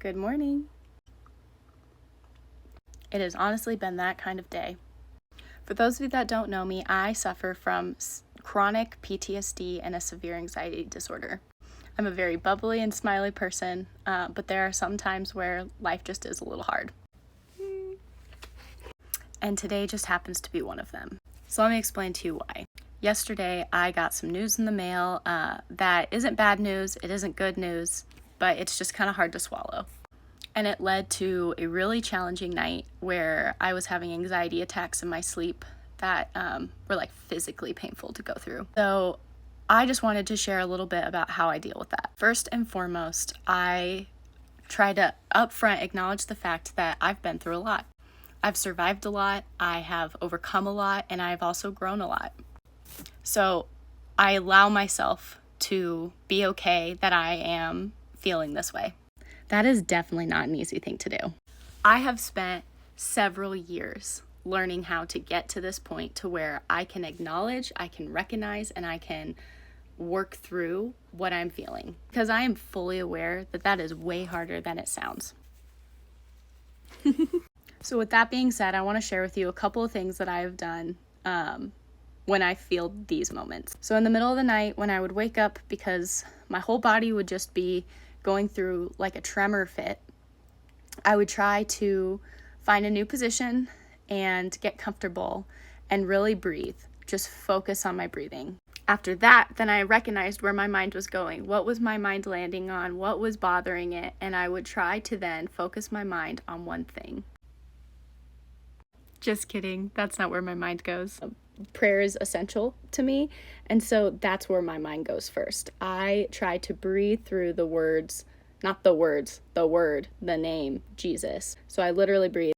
Good morning. It has honestly been that kind of day. For those of you that don't know me, I suffer from chronic PTSD and a severe anxiety disorder. I'm a very bubbly and smiley person, but there are some times where life just is a little hard. And today just happens to be one of them. So let me explain to you why. Yesterday, I got some news in the mail that isn't bad news, it isn't good news, but it's just kind of hard to swallow. And it led to a really challenging night where I was having anxiety attacks in my sleep that were like physically painful to go through. So I just wanted to share a little bit about how I deal with that. First and foremost, I try to upfront acknowledge the fact that I've been through a lot. I've survived a lot, I have overcome a lot, and I've also grown a lot. So I allow myself to be okay that I am feeling this way. That is definitely not an easy thing to do. I have spent several years learning how to get to this point to where I can acknowledge, I can recognize, and I can work through what I'm feeling. Because I am fully aware that that is way harder than it sounds. So with that being said, I want to share with you a couple of things that I have done when I feel these moments. So in the middle of the night, when I would wake up because my whole body would just be going through like a tremor fit, I would try to find a new position and get comfortable and really breathe. Just focus on my breathing. After that, then I recognized where my mind was going. What was my mind landing on? What was bothering it? And I would try to then focus my mind on one thing. Just kidding. That's not where my mind goes. Prayer is essential to me, and so that's where my mind goes first. I try to breathe through the words, not the words, the word, the name, Jesus. So I literally breathe,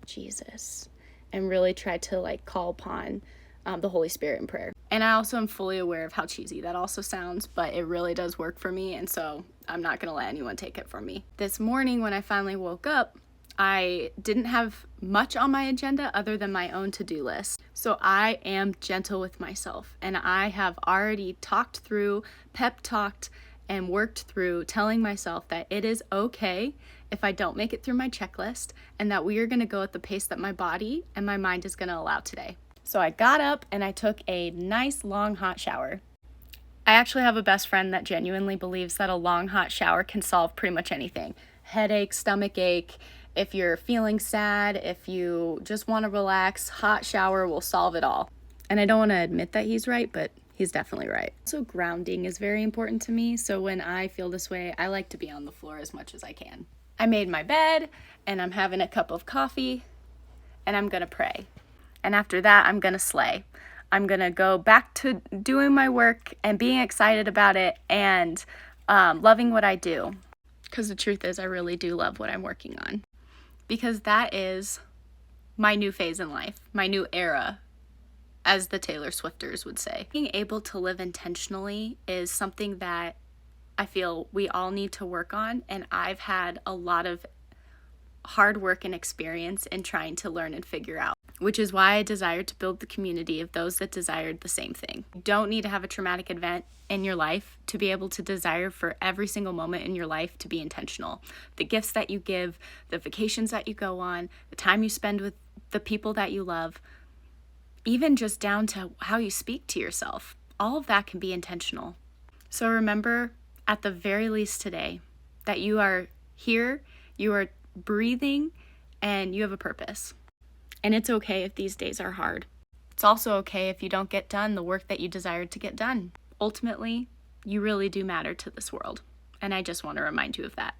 Jesus, and really try to like call upon the Holy Spirit in prayer. And I also am fully aware of how cheesy that also sounds, but it really does work for me, and so I'm not gonna let anyone take it from me. This morning when I finally woke up, I didn't have much on my agenda other than my own to-do list. So I am gentle with myself, and I have already talked through, pep talked, and worked through telling myself that it is okay if I don't make it through my checklist, and that we are gonna go at the pace that my body and my mind is gonna allow today. So I got up and I took a nice long hot shower. I actually have a best friend that genuinely believes that a long hot shower can solve pretty much anything. Headache, stomach ache, if you're feeling sad, if you just want to relax, hot shower will solve it all. And I don't want to admit that he's right, but he's definitely right. Also, grounding is very important to me, so when I feel this way, I like to be on the floor as much as I can. I made my bed, and I'm having a cup of coffee, and I'm gonna pray. And after that, I'm gonna slay. I'm gonna go back to doing my work and being excited about it and loving what I do. Because the truth is, I really do love what I'm working on. Because that is my new phase in life, my new era, as the Taylor Swifters would say. Being able to live intentionally is something that I feel we all need to work on, and I've had a lot of hard work and experience in trying to learn and figure out, which is why I desired to build the community of those that desired the same thing. You don't need to have a traumatic event in your life to be able to desire for every single moment in your life to be intentional. The gifts that you give, the vacations that you go on, the time you spend with the people that you love, even just down to how you speak to yourself, all of that can be intentional. So remember, at the very least today, that you are here, you are breathing, and you have a purpose. And it's okay if these days are hard. It's also okay if you don't get done the work that you desired to get done. Ultimately, you really do matter to this world, and I just want to remind you of that.